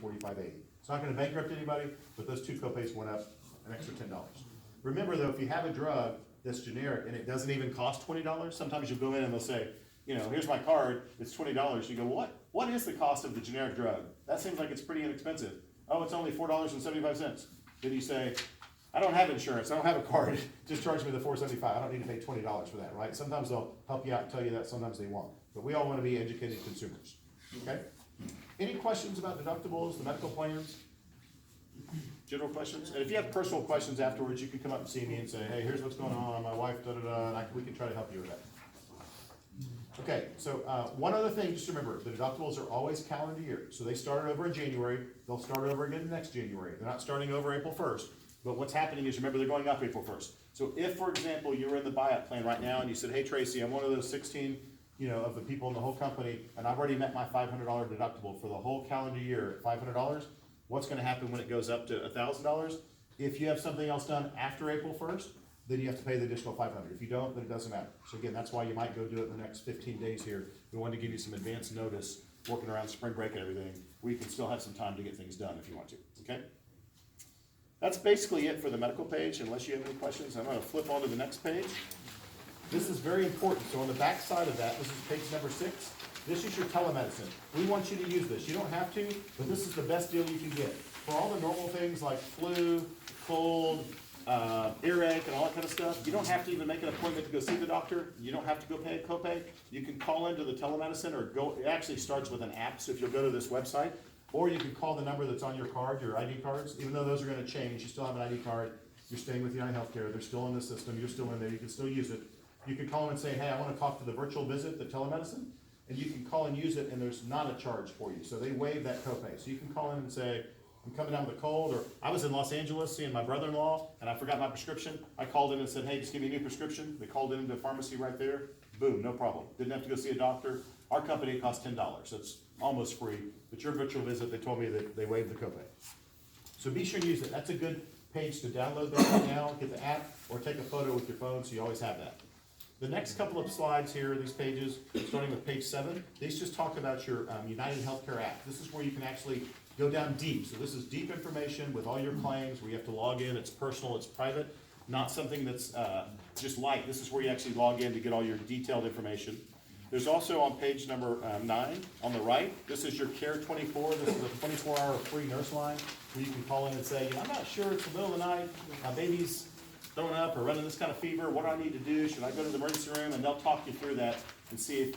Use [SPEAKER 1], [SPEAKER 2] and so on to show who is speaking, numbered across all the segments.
[SPEAKER 1] $45.80. It's not gonna bankrupt anybody, but those two copays went up an extra $10. Remember though, if you have a drug that's generic and it doesn't even cost $20, sometimes you'll go in and they'll say, you know, here's my card, it's $20. You go, what is the cost of the generic drug? That seems like it's pretty inexpensive. Oh, it's only $4.75. Then you say, I don't have insurance, I don't have a card, just charge me the $4.75. I don't need to pay $20 for that, right? Sometimes they'll help you out and tell you that, sometimes they won't. But we all want to be educated consumers, okay? Any questions about deductibles, the medical plans? General questions? And if you have personal questions afterwards, you can come up and see me and say, hey, here's what's going on, my wife, da-da-da, and we can try to help you with that. Okay, so one other thing, just remember, the deductibles are always calendar year. So they started over in January, they'll start over again next January. They're not starting over April 1st. But what's happening is, remember, they're going up April 1st. So if, for example, you're in the buyout plan right now and you said, hey, Tracy, I'm one of those 16, of the people in the whole company, and I've already met my $500 deductible for the whole calendar year at $500, what's gonna happen when it goes up to $1,000? If you have something else done after April 1st, then you have to pay the additional $500. If you don't, then it doesn't matter. So again, that's why you might go do it in the next 15 days here. We wanted to give you some advance notice, working around spring break and everything. We can still have some time to get things done if you want to, okay? That's basically it for the medical page, unless you have any questions. I'm gonna flip on to the next page. This is very important. So on the back side of that, this is page number 6. This is your telemedicine. We want you to use this. You don't have to, but this is the best deal you can get. For all the normal things like flu, cold, earache, and all that kind of stuff, you don't have to even make an appointment to go see the doctor. You don't have to go pay a copay. You can call into the telemedicine or go, it actually starts with an app, so if you'll go to this website, or you can call the number that's on your card, your ID cards. Even though those are gonna change, you still have an ID card, you're staying with United Healthcare, they're still in the system, you're still in there, you can still use it. You can call them and say, hey, I wanna talk to the virtual visit, the telemedicine, and you can call and use it, and there's not a charge for you. So they waive that copay. So you can call in and say, I'm coming down with a cold, or I was in Los Angeles seeing my brother-in-law, and I forgot my prescription. I called in and said, hey, just give me a new prescription. They called in to the pharmacy right there. Boom, no problem. Didn't have to go see a doctor. Our company, it costs $10, so it's almost free. But your virtual visit, they told me that they waived the copay. So be sure to use it. That's a good page to download that right now, get the app, or take a photo with your phone so you always have that. The next couple of slides here, these pages, starting with page 7, these just talk about your United Healthcare app. This is where you can actually go down deep. So this is deep information with all your claims where you have to log in. It's personal, it's private, not something that's just light. This is where you actually log in to get all your detailed information. There's also on page number 9 on the right, this is your Care 24. This is a 24-hour free nurse line where you can call in and say, I'm not sure, it's the middle of the night, my baby's throwing up or running this kind of fever, what do I need to do? Should I go to the emergency room? And they'll talk you through that and see if,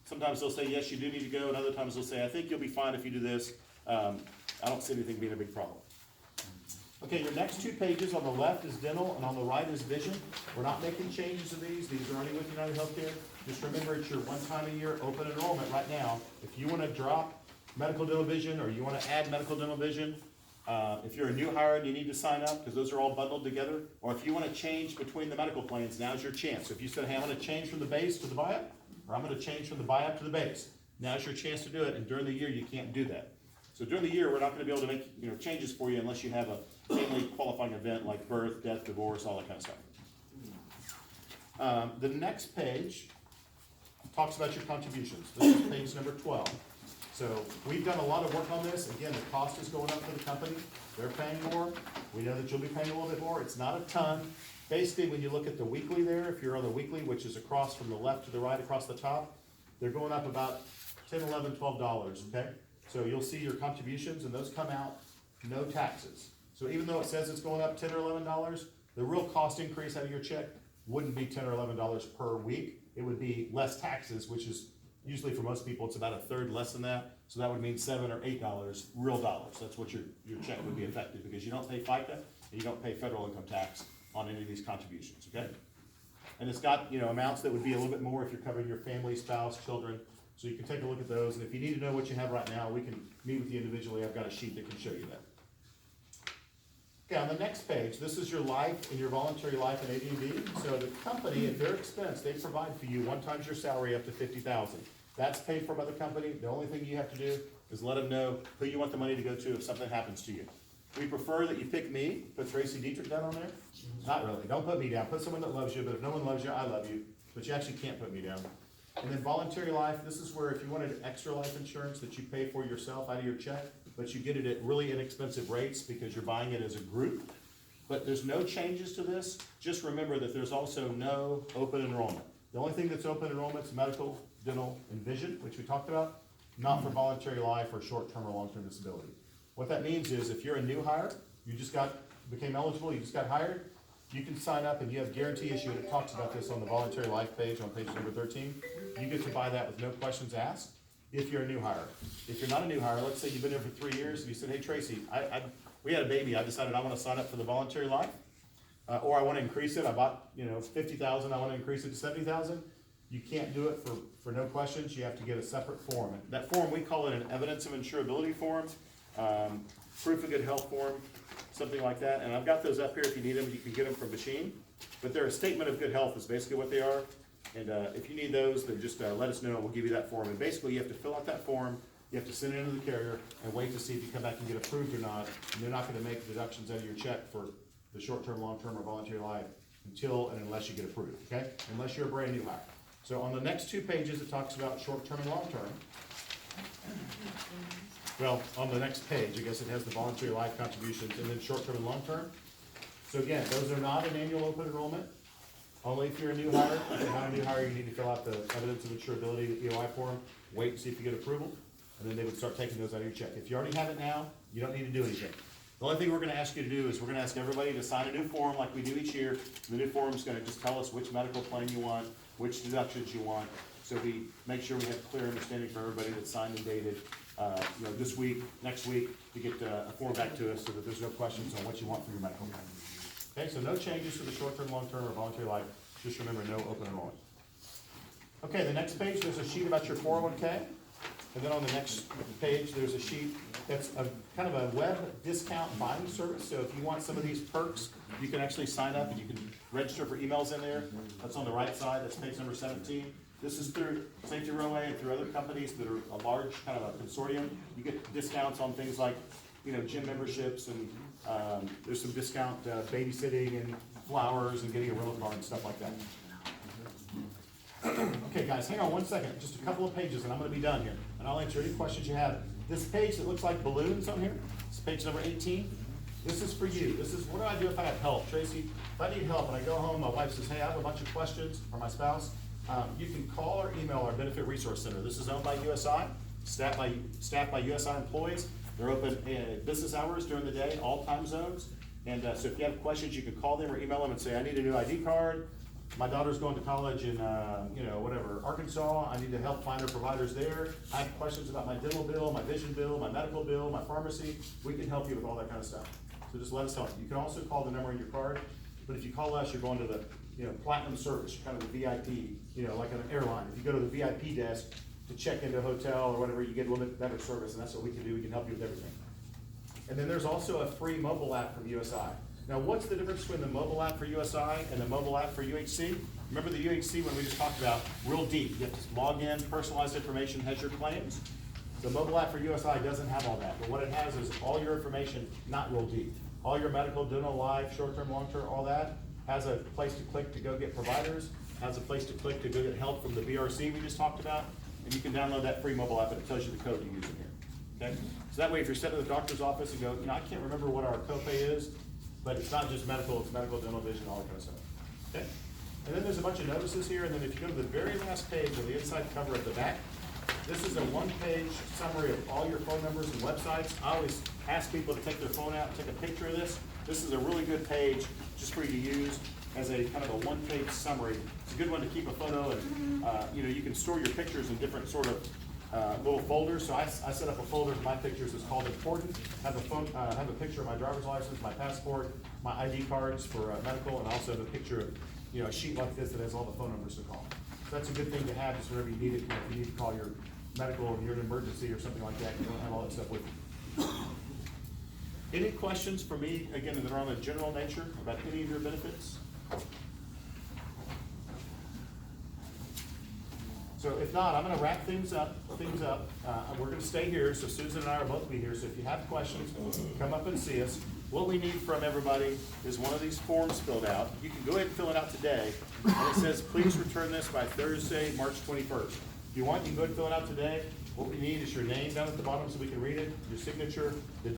[SPEAKER 1] sometimes they'll say, yes, you do need to go, and other times they'll say, I think you'll be fine if you do this. I don't see anything being a big problem. Okay, your next 2 pages, on the left is dental and on the right is vision. We're not making changes to these. These are already with United Healthcare. Just remember, it's your one time a year open enrollment right now. If you want to drop medical dental vision or you want to add medical dental vision, if you're a new hire and you need to sign up, because those are all bundled together, or if you want to change between the medical plans, now's your chance. So if you said, hey, I'm going to change from the base to the buy-up, or I'm going to change from the buy-up to the base, now's your chance to do it, and during the year you can't do that. So during the year, we're not going to be able to make changes for you unless you have a family qualifying event like birth, death, divorce, all that kind of stuff. The next page talks about your contributions. This is page number 12. So we've done a lot of work on this. Again, the cost is going up for the company. They're paying more. We know that you'll be paying a little bit more. It's not a ton. Basically, when you look at the weekly there, if you're on the weekly, which is across from the left to the right across the top, they're going up about $10, $11, $12, okay? So you'll see your contributions, and those come out no taxes. So even though it says it's going up $10 or $11, the real cost increase out of your check wouldn't be $10 or $11 per week. It would be less taxes, which is usually for most people, it's about a third less than that. So that would mean $7 or $8 real dollars. That's what your check would be affected, because you don't pay FICA and you don't pay federal income tax on any of these contributions, okay? And it's got, amounts that would be a little bit more if you're covering your family, spouse, children. So you can take a look at those. And if you need to know what you have right now, we can meet with you individually. I've got a sheet that can show you that. Okay, on the next page, this is your life and your voluntary life and AD&D. So the company, at their expense, they provide for you 1 times your salary up to $50,000. That's paid for by the company. The only thing you have to do is let them know who you want the money to go to if something happens to you. We prefer that you pick me, put Tracy Dietrich down on there. Not really, don't put me down. Put someone that loves you, but if no one loves you, I love you. But you actually can't put me down. And then voluntary life, this is where if you wanted extra life insurance that you pay for yourself out of your check, but you get it at really inexpensive rates because you're buying it as a group. But there's no changes to this. Just remember that there's also no open enrollment. The only thing that's open enrollment is medical, dental, and vision, which we talked about, not for voluntary life or short-term or long-term disability. What that means is if you're a new hire, you just became eligible, you just got hired, you can sign up and you have guarantee issue, and it talks about this on the voluntary life page on page number 13. You get to buy that with no questions asked if you're a new hire. If you're not a new hire, let's say you've been here for 3 years and you said, hey Tracy, we had a baby, I decided I want to sign up for the voluntary life, or I want to increase it, I bought 50,000, I want to increase it to 70,000. You can't do it for no questions, you have to get a separate form. And that form, we call it an evidence of insurability form, proof of good health form, something like that. And I've got those up here if you need them, you can get them from Machine. But they're a statement of good health is basically what they are. And if you need those, then just let us know and we'll give you that form. And basically you have to fill out that form, you have to send it into the carrier and wait to see if you come back and get approved or not. And they're not gonna make deductions out of your check for the short-term, long-term, or voluntary life until and unless you get approved, okay? Unless you're a brand new hire. So on the next 2 pages, it talks about short-term and long-term. Well, on the next page, I guess it has the voluntary life contributions and then short-term and long-term. So again, those are not an annual open enrollment. Only if you're a new hire. If you're not a new hire, you need to fill out the evidence of insurability, the EOI form, wait and see if you get approval, and then they would start taking those out of your check. If you already have it now, you don't need to do anything. The only thing we're gonna ask you to do is we're gonna ask everybody to sign a new form like we do each year. The new form is gonna just tell us which medical plan you want, which deductions you want, so we make sure we have clear understanding for everybody that's signed and dated, this week, next week, to get a form back to us so that there's no questions on what you want for your medical plan. Okay, so no changes for the short-term, long-term, or voluntary life. Just remember, no open enrollment. Okay, the next page, there's a sheet about your 401k. And then on the next page, there's a sheet that's kind of a web discount buying service. So if you want some of these perks, you can actually sign up and you can register for emails in there. That's on the right side, that's page number 17. This is through Safety Railway and through other companies that are a large kind of a consortium. You get discounts on things like, gym memberships, and there's some discount babysitting and flowers and getting a rental car and stuff like that. Okay, guys, hang on 1 second. Just a couple of pages and I'm gonna be done here. And I'll answer any questions you have. This page that looks like balloons on here, it's page number 18. This is for you. This is, what do I do if I have help? Tracy, if I need help and I go home, my wife says, hey, I have a bunch of questions, or my spouse, you can call or email our Benefit Resource Center. This is owned by USI, staffed by USI employees. They're open business hours during the day, all time zones. And so if you have questions, you can call them or email them and say, I need a new ID card. My daughter's going to college in, Arkansas. I need to help find her providers there. I have questions about my dental bill, my vision bill, my medical bill, my pharmacy. We can help you with all that kind of stuff. So just let us know. You can also call the number in your card, but if you call us, you're going to the, platinum service, you're kind of the VIP, like an airline. If you go to the VIP desk to check into a hotel or whatever, you get a little bit better service, and that's what we can do. We can help you with everything. And then there's also a free mobile app from USI. Now, what's the difference between the mobile app for USI and the mobile app for UHC? Remember the UHC when we just talked about real deep. You have to log in, personalized information, has your claims. The mobile app for USI doesn't have all that, but what it has is all your information, not real deep. All your medical, dental, life, short-term, long-term, all that has a place to click to go get providers, has a place to click to go get help from the BRC we just talked about, and you can download that free mobile app and it tells you the code to use in here. Okay? So that way, if you're sitting at the doctor's office and go, I can't remember what our copay is, but it's not just medical, it's medical, dental, vision, all that kind of stuff. Okay? And then there's a bunch of notices here, and then if you go to the very last page of the inside cover at the back, this is a one-page summary of all your phone numbers and websites. I always ask people to take their phone out and take a picture of this. This is a really good page just for you to use as a kind of a one-page summary. It's a good one to keep a photo, and you can store your pictures in different sort of little folders. So I set up a folder for my pictures. It's called Important. Have a picture of my driver's license, my passport, my ID cards for medical, and also the picture of a sheet like this that has all the phone numbers to call. So that's a good thing to have just whenever you need it. If you need to call your medical or you're in an emergency or something like that, you don't have all that stuff with you. Any questions for me, again, that are on a general nature about any of your benefits? So if not, I'm going to wrap things up. We're going to stay here, so Susan and I will both be here. So if you have questions, come up and see us. What we need from everybody is one of these forms filled out. You can go ahead and fill it out today. And it says, please return this by Thursday, March 21st. If you want, you can go ahead and fill it out today. What we need is your name down at the bottom so we can read it, your signature, the